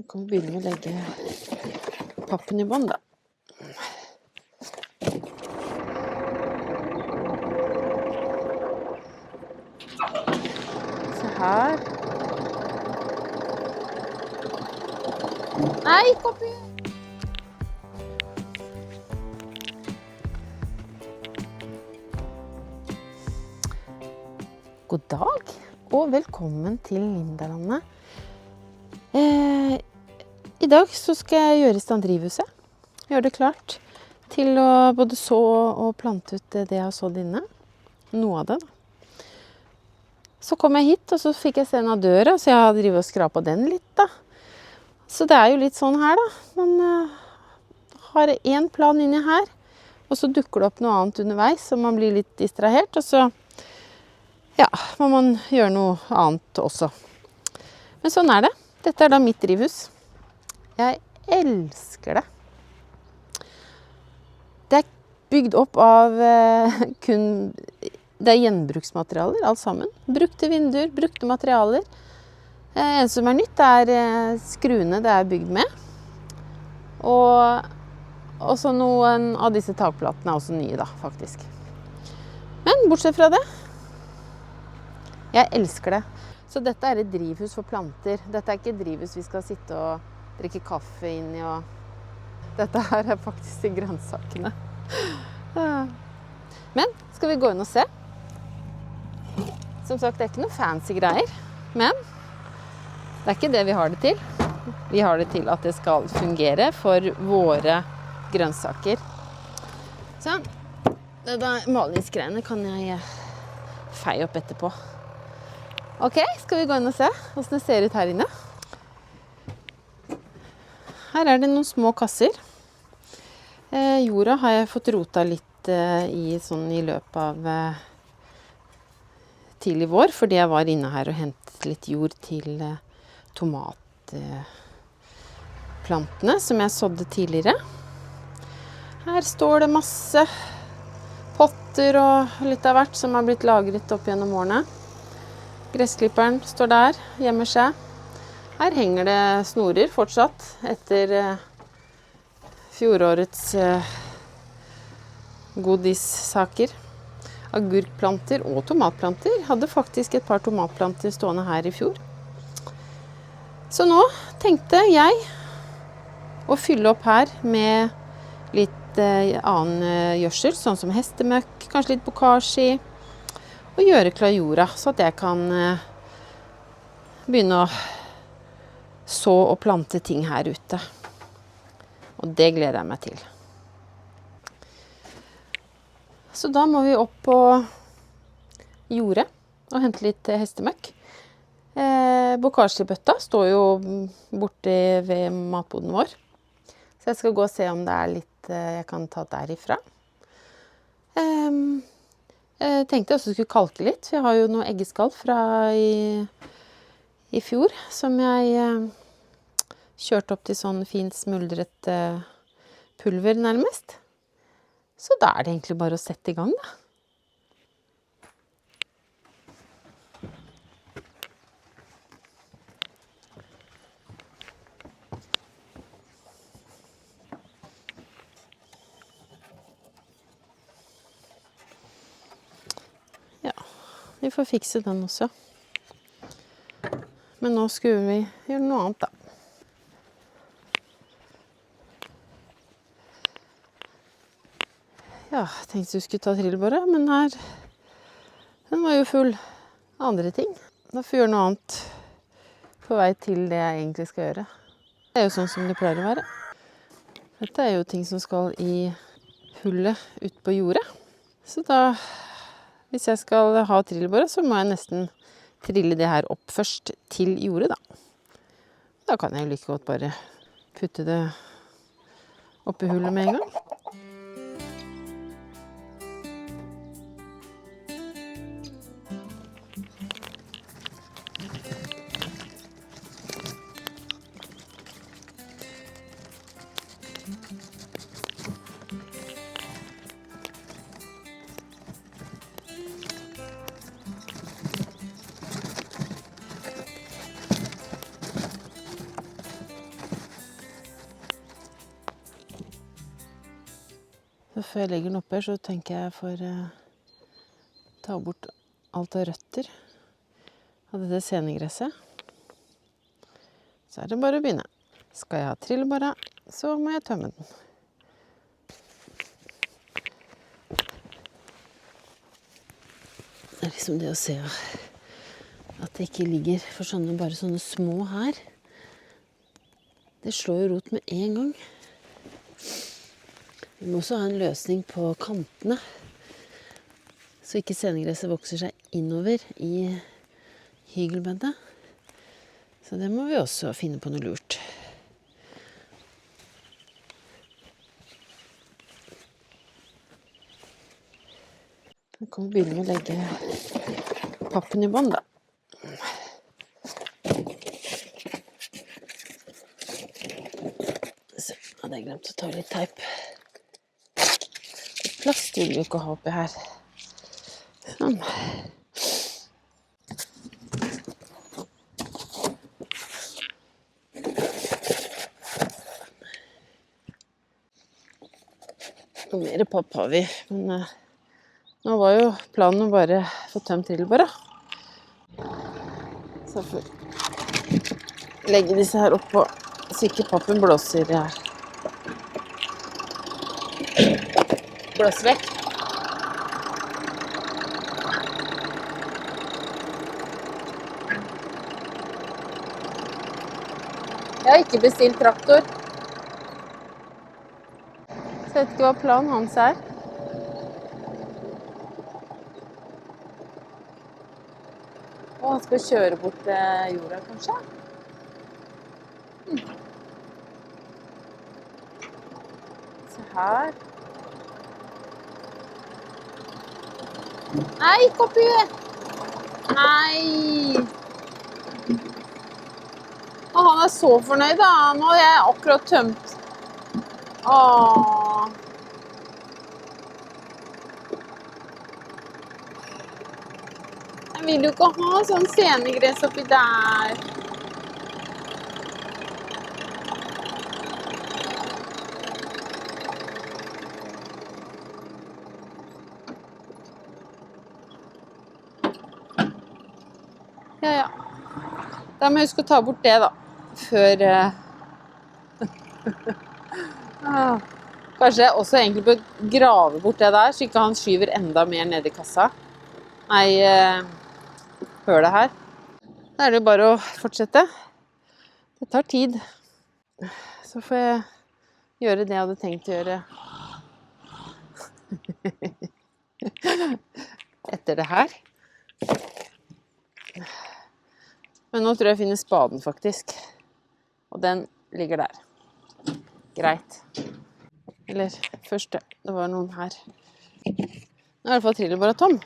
Jeg kan begynne med å legge pappen i bånd da. Se her. Nei, ikke oppi! God dag, og velkommen til Lindalandet. I dag så skal jeg gjøre i stand drivhuset. Gjøre det klart til å både så og plante ut det jeg har sådd inne. Noe av det da. Så kom jeg hit, og så fikk jeg se en av døra, så jeg har drivet og skrapet den litt da. Så det er jo litt sånn her da. Man har en plan inni her, og så dukker det opp noe annet underveis, så man blir litt distrahert, og så ja, må man gjøre noe annet også. Men sånn er det. Dette er da mitt drivhus. Jeg elsker det. Det er bygd opp av det er gjenbruksmaterialer, alt sammen. Brukte vinduer, brukte materialer. En som er nytt er skruene det er bygd med. Og også noen av disse takplatene er også nye da, faktisk. Men bortsett fra det, jeg elsker det. Så dette er et drivhus for planter. Dette er ikke et drivhus vi skal sitte og drikke kaffe inn i. Dette her er faktisk de grønnsakene. Men skal vi gå inn og se? Som sagt, det er ikke noe fancy greier. Men det er ikke det vi har det til. Vi har det til at det skal fungere for våre grønnsaker. Sånn. Det der malingsgreiene kan jeg feie opp etterpå. Ok, skal vi gå inn og se hvordan det ser ut her inne? Her er det noen små kasser. Jorda har jeg fått rota litt i løpet av tidlig vår, fordi jeg var inne her og hentet litt jord til tomatplantene som jeg sådde tidligere. Her står det masse potter og litt av hvert som har blitt lagret opp gjennom årene. Gressklipperen står der, gjemmer seg. Her henger det snorer fortsatt etter fjorårets godissaker. Agurkplanter og tomatplanter. Hadde faktisk et par tomatplanter stående her i fjor. Så nå tenkte jeg å fylle opp her med litt annen gjødsel, sånn som hestemøkk, kanskje litt bokashi, og gjøre klar jorda, så at jeg kan begynne å så og plante ting her ute. Og det gleder jeg meg til. Så da må vi opp på jordet og hente litt hestemøkk. Bokashi-bøtta står jo borte ved matboden vår. Så jeg skal gå og se om det er litt jeg kan ta derifra. Jeg tenkte jeg også skulle kalke litt. Jeg har jo noe eggeskall fra i fjor, som jeg kjørte opp til sånn fint smuldret pulver nærmest. Så da er det egentlig bare å sette i gang da. Vi får fikse den også. Men nå skulle vi gjøre noe annet da. Ja, jeg tenkte du skulle ta trillebåret, men her, den var jo full av andre ting. Da får vi gjøre noe annet på vei til det jeg egentlig skal gjøre. Det er jo sånn som det pleier å være. Dette er jo ting som skal i hullet ut på jordet. Så da, hvis jeg skal ha trillebåret, så må jeg nesten trille det her opp først til jordet da. Da kan jeg like godt bare putte det oppi hullet med en gang. Så før jeg legger den oppe her, så tenker jeg for ta bort alt av røtter av dette senegresset. Så er det bare å begynne. Skal jeg ha trillebåra, så må jeg tømme den. Det er liksom det å se at det ikke ligger for bare sånne små her. Det slår jo rot med en gang. Vi må også ha en løsning på kantene, så ikke senegresset vokser seg innover i hygelbedet. Så det må vi også finne på noe lurt. Vi kan begynne med å legge pappen i bånd, da. Så hadde jeg glemt å ta litt teip. Plast vil vi ikke ha oppi her. Sånn. Og mer papp har vi, men nå var jo planen å bare få tømt trillebåra. Så får vi legge disse her oppå, så ikke pappen blåser her. Blås vekk. Jeg har ikke bestilt traktor. Så jeg vet ikke hva planen hans er. Og han skal kjøre bort jorda, kanskje? Se her. Nei, ikke oppi! Nei! Og han er så fornøyd da. Nå har jeg akkurat tømt. Åh. Jeg vil jo ikke ha sånn senegress oppi der. Ja. Da må jeg huske å ta bort det da, før Kanskje jeg også egentlig bør grave bort det der, så ikke han skyver enda mer ned i kassa. Nei, hør det her. Da er det bare å fortsette. Det tar tid. Så får jeg gjøre det jeg hadde tenkt å gjøre. Etter det her. Men nå tror jeg finner spaden faktisk. Og den ligger der. Greit. Eller først det var noen her. Nå er i hvert fall trillebåra tom.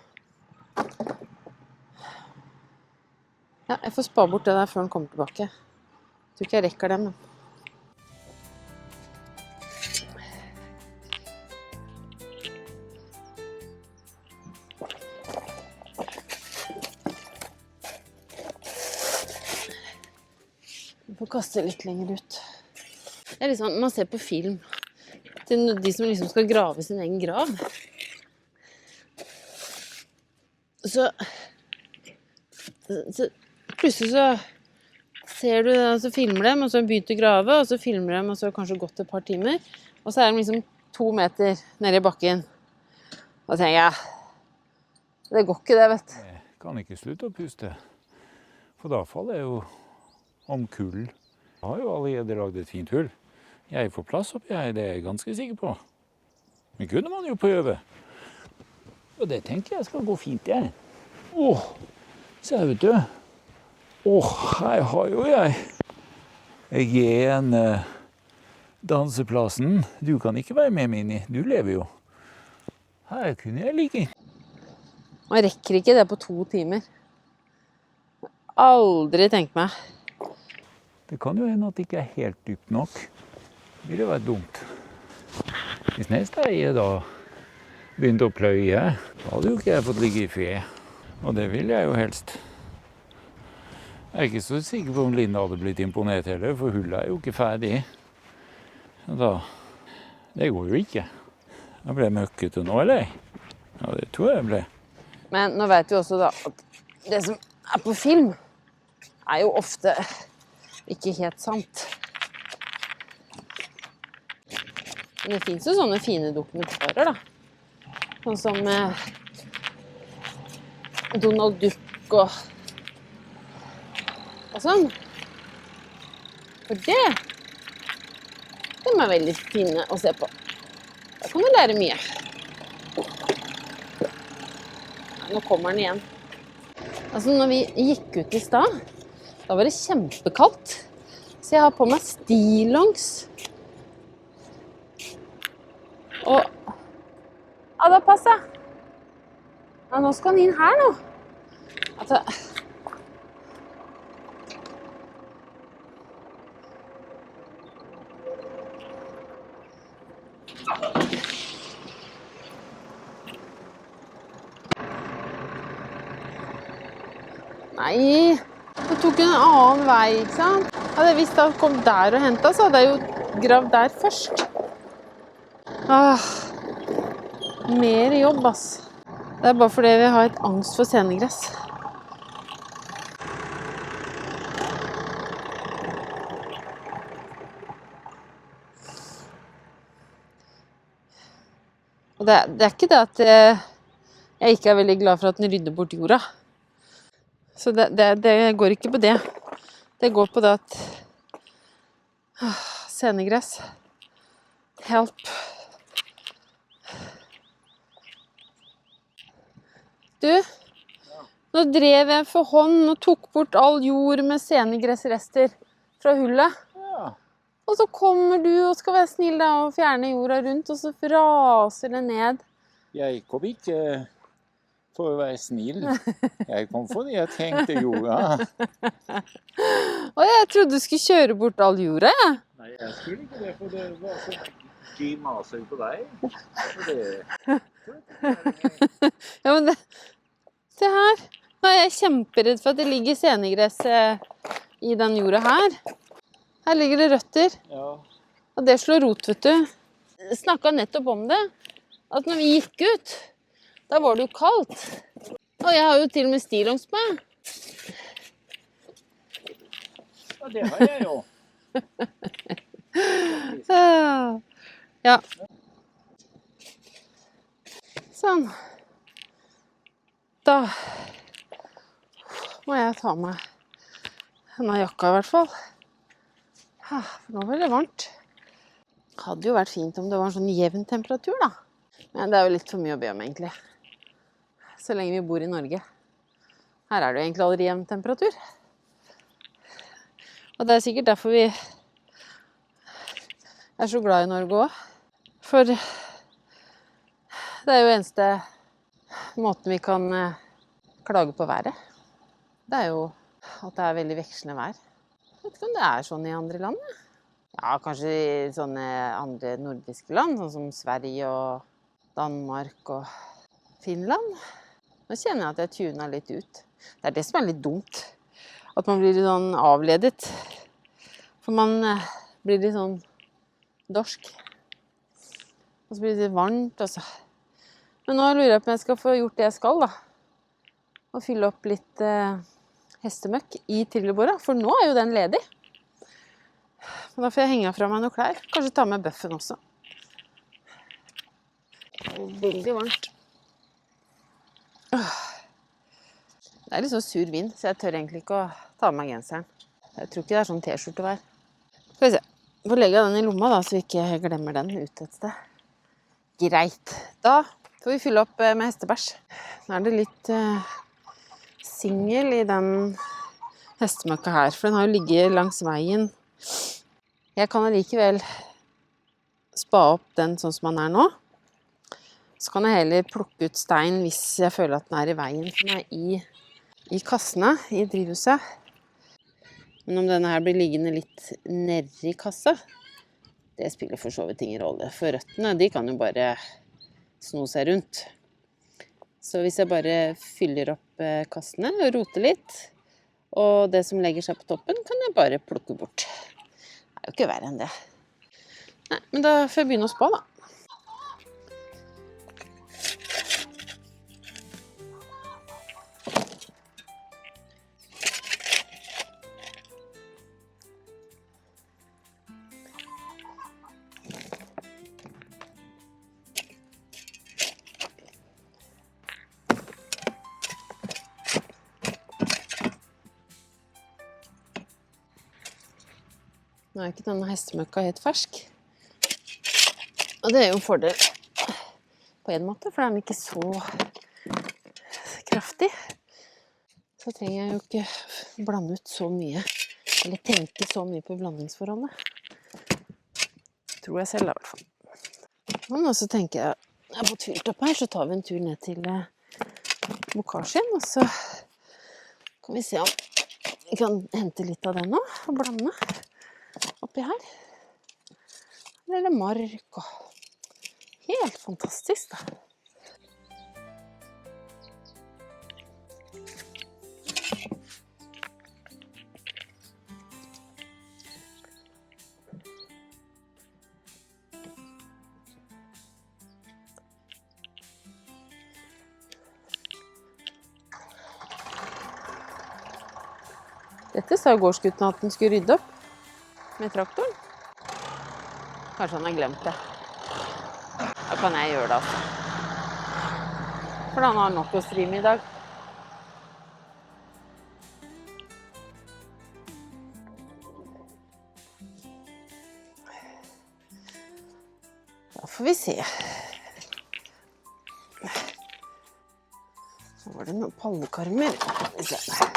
Ja, jeg får spa bort det der før den kommer tilbake. Jeg tror ikke jeg rekker dem. Jeg får kaste litt lenger ut. Det er liksom, man ser på film til de som liksom skal grave sin egen grav. Så plutselig så ser du, og så filmer dem, og så har de begynt å grave, og så filmer dem, og så har det kanskje gått et par timer, og så er de liksom 2 meter nede i bakken. Da tenker jeg, det går ikke det, vet du. Jeg kan ikke slutte å puste, for da faller jeg jo om kullen. Jeg har jo allerede lagd et fint hull. Jeg får plass oppi her, det er jeg ganske sikker på. Men kunne man jo prøve. Og det tenker jeg skal gå fint, jeg. Åh, se her, vet du. Åh, her har jo jeg. Jeg er en danseplassen. Du kan ikke være med, Mini. Du lever jo. Her kunne jeg ligge. Man rekker ikke det på 2 timer. Aldri tenkt meg. Det kan jo hende at det ikke er helt dypt nok. Det ville vært dumt. Hvis neste eier da begynte å pløye, da hadde jo ikke jeg fått ligge i fred. Og det vil jeg jo helst. Jeg er ikke så sikker på om Linda hadde blitt imponert heller, for hullet er jo ikke ferdig. Da, det går jo ikke. Jeg ble møkkete nå, eller? Ja, det tror jeg ble. Men nå vet vi også da at det som er på film, er jo ofte ikke helt sant. Men det finnes jo sånne fine dokumentarer da. Sånn som Donald Duck og sånn. For det, de er veldig fine å se på. Da kan du lære mye. Nå kommer den igjen. Altså, når vi gikk ut i stad, da var det kjempekaldt. Så jeg har på meg stillongs. Og ja, da passer jeg. Ja, nå skal han inn her nå. Altså, nei, jeg tok en annen vei, ikke sant? Hadde jeg visst at jeg kom der og hentet, så hadde jeg jo gravd der først. Mer jobb, ass. Det er bare fordi vi har et angst for senegress. Og det er ikke det at jeg ikke er veldig glad for at den rydder bort jorda. Så det går ikke på det. Det går på det at senegress, help. Du, nå drev jeg for hånd og tok bort all jord med senegressrester fra hullet. Ja. Og så kommer du og skal være snill da, og fjerne jorda rundt, og så raser det ned. Jeg kom ikke for å være snill. Jeg kom fordi jeg tenkte jorda. Og jeg trodde du skulle kjøre bort all jorda, ja. Nei, jeg skulle ikke det, for det var så de maser på deg. Ja, men det... Se her. Nå er jeg kjemperedd for at det ligger senegress i den jorda her. Her ligger det røtter. Ja. Og det slår rot, vet du. Jeg snakket nettopp om det. At når vi gikk ut, da var det jo kaldt. Og jeg har jo til og med stillongs på meg. Ja, det har jeg jo. Ja. Sånn. Da må jeg ta meg denne jakka i hvert fall. For nå var det varmt. Hadde jo vært fint om det var en sånn jevn temperatur da. Men det er jo litt for mye å be om egentlig. Så lenge vi bor i Norge. Her er det jo egentlig aldri jevn temperatur. Og det er sikkert derfor vi er så glad i Norge også. For det er jo eneste måten vi kan klage på været. Det er jo at det er veldig vekslende vær. Jeg vet ikke om det er sånn i andre land. Ja, kanskje i sånne andre nordiske land, sånn som Sverige og Danmark og Finland. Nå kjenner jeg at jeg tuner litt ut. Det er det som er litt dumt. At man blir litt sånn avledet. For man blir litt sånn dorsk. Og så blir det litt varmt også. Men nå lurer jeg på om jeg skal få gjort det jeg skal da. Og fylle opp litt hestemøkk i trillebåra, for nå er jo den ledig. Og da får jeg henge fra meg noen klær. Kanskje ta med bøffen også. Det er veldig varmt. Det er litt sånn sur vind, så jeg tør egentlig ikke å ta med meg genseren. Jeg tror ikke det er sånn t-skjorte vær. Skal vi se. Jeg får legge den i lomma da, så vi ikke glemmer den ute et sted. Greit. Da får vi fylle opp med hestebæsj. Nå er det litt singel i den hestemøkka her, for den har jo ligget langs veien. Jeg kan allikevel spa opp den sånn som den er nå. Så kan jeg heller plukke ut stein hvis jeg føler at den er i veien for meg i kassene, i drivhuset. Men om denne her blir liggende litt nedi kassa, det spiller for så vidt ingen rolle. For røttene, de kan jo bare sno seg rundt. Så hvis jeg bare fyller opp kassene og roter litt, og det som legger seg på toppen, kan jeg bare plukke bort. Det er jo ikke verre enn det. Nei, men da får jeg begynne å spa da. Nå er ikke denne hestemøkka helt fersk. Og det er jo en fordel på en måte, for den er ikke så kraftig. Så trenger jeg jo ikke blande ut så mye, eller tenke så mye på blandingsforholdet. Tror jeg selv da, i hvert fall. Og så tenker jeg, når jeg har fått fylt opp her, så tar vi en tur ned til bokasjen, og så kan vi se om vi kan hente litt av det nå, og blande oppi her. Eller mark, og helt fantastisk da. Dette sa gårdsgutten at den skulle rydde opp med traktoren. Kanskje han har glemt det. Da kan jeg gjøre det altså. For han har nok å stri med i dag. Da får vi se. Så var det noen pallekarmer. Vi ser.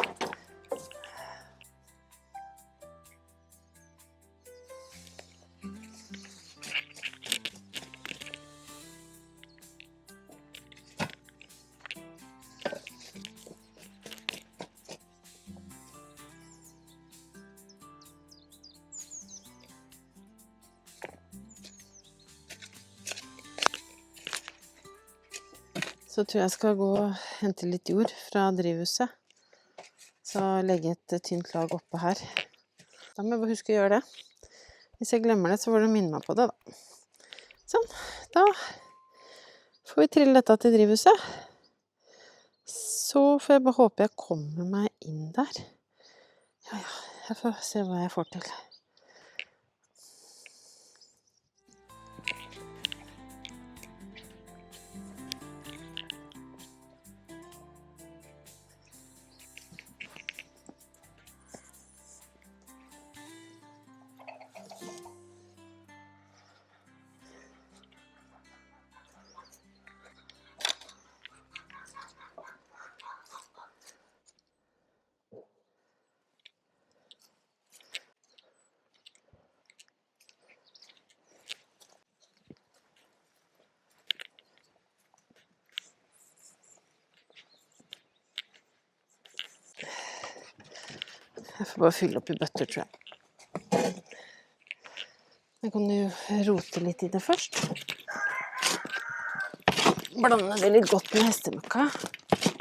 Så tror jeg skal gå og hente litt jord fra drivhuset. Så legge et tynt lag oppe her. Da må jeg bare huske å gjøre det. Hvis jeg glemmer det, så får du minne meg på det da. Sånn, da får vi trille dette til drivhuset. Så får jeg bare håpe jeg kommer meg inn der. Ja, jeg får se hva jeg får til. Jeg får bare fylle opp i bøtter, tror jeg. Jeg kan jo rote litt i det først. Blande det litt godt med hestemøkka.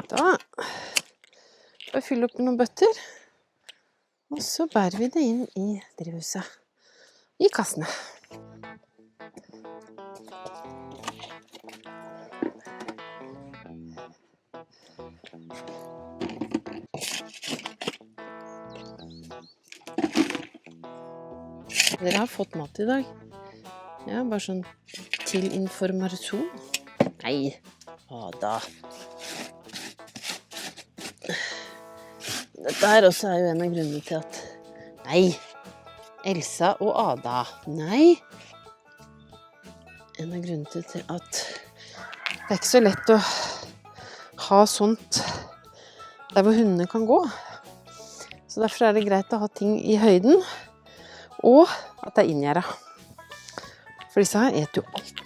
Da får jeg fylle opp med noen bøtter. Og så bærer vi det inn i drivhuset. I kassene. Dere har fått mat i dag. Ja, bare sånn til informasjon. Nei, Ada. Dette her også er jo en av grunnene til at... Nei, Elsa og Ada. Nei. En av grunnene til at det er ikke så lett å ha sånt der hvor hundene kan gå. Så derfor er det greit å ha ting i høyden. Og at det er inngjerdet. For disse her eter jo alt.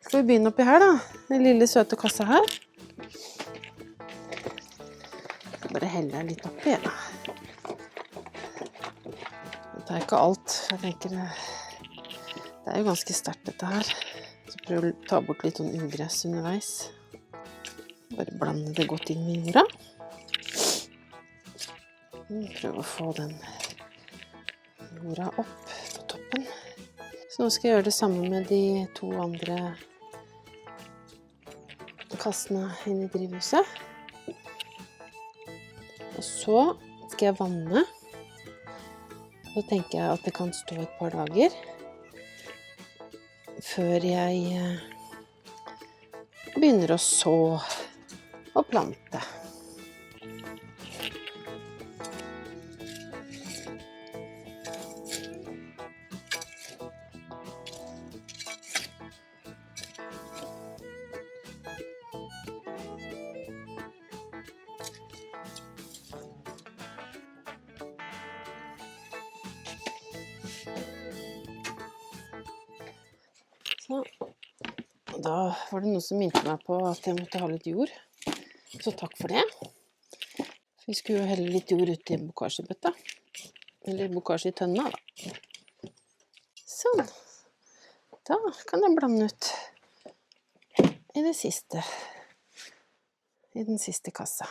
Skal vi begynne oppi her da? Den lille søte kassa her. Bare helle den litt oppi. Det er ikke alt. Jeg tenker det er jo ganske sterkt dette her. Så prøv å ta bort litt sånn ugress underveis. Bare blande det godt inn med jorda. Prøv å få den jorda opp på toppen. Så nå skal jeg gjøre det samme med de to andre kassene inn i drivhuset. Og så skal jeg vanne. Så tenker jeg at det kan stå et par dager før jeg begynner å så og plante. Så, da var det noe som minte meg på at jeg måtte ha litt jord. Så takk for det. Vi skulle jo helle litt jord ut i bokarsjebøtta. Eller bokarsjetønna da. Sånn. Da kan jeg blande ut i det siste. I den siste kassa.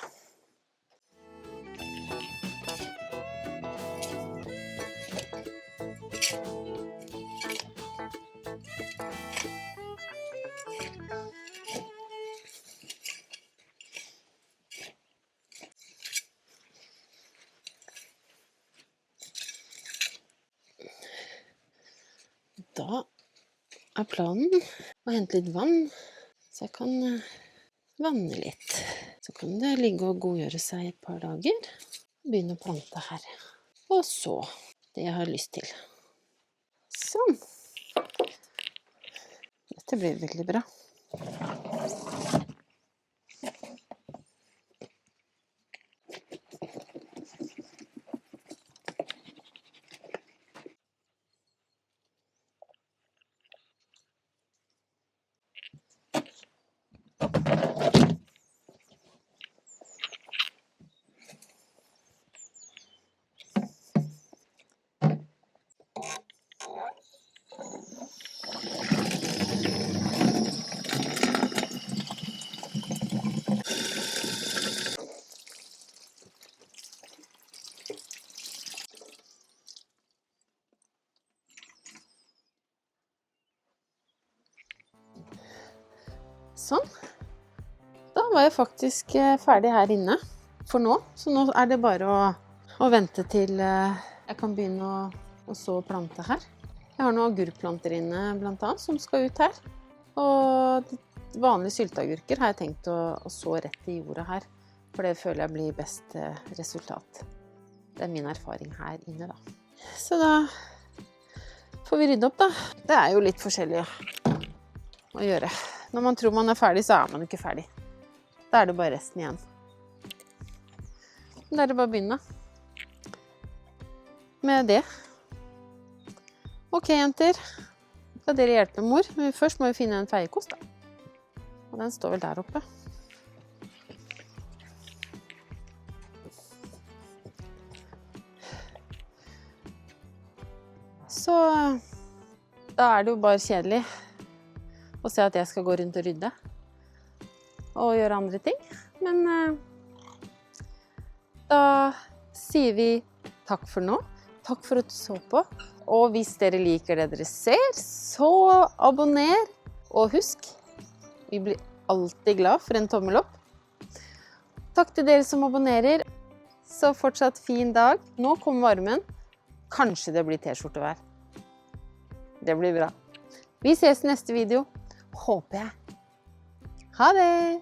Da er planen å hente litt vann, så jeg kan vanne litt. Så kan det ligge og godgjøre seg i et par dager. Begynne å plante her. Og så det jeg har lyst til. Sånn. Dette blir veldig bra. Sånn. Da var jeg faktisk ferdig her inne for nå. Så nå er det bare å vente til jeg kan begynne å så plante her. Jeg har noen agurkplanter inne blant annet som skal ut her. Og vanlige sylteagurker har jeg tenkt å så rett i jorda her. For det føler jeg blir best resultat. Det er min erfaring her inne da. Så da får vi rydde opp da. Det er jo litt forskjellig å gjøre. Når man tror man er ferdig, så er man ikke ferdig. Da er det bare resten igjen. Da er det bare å begynne med det. Ok, jenter. Skal dere hjelpe mor? Men først må vi finne en feiekost da. Og den står vel der oppe. Så da er det jo bare kjedelig og se at jeg skal gå rundt og rydde og gjøre andre ting. Men da sier vi takk for nå. Takk for at du så på. Og hvis dere liker det dere ser, så abonner. Og husk, vi blir alltid glad for en tommel opp. Takk til dere som abonnerer. Så fortsatt fin dag. Nå kommer varmen. Kanskje det blir t-skjortevær. Det blir bra. Vi ses i neste video. Håper jeg. Ha det!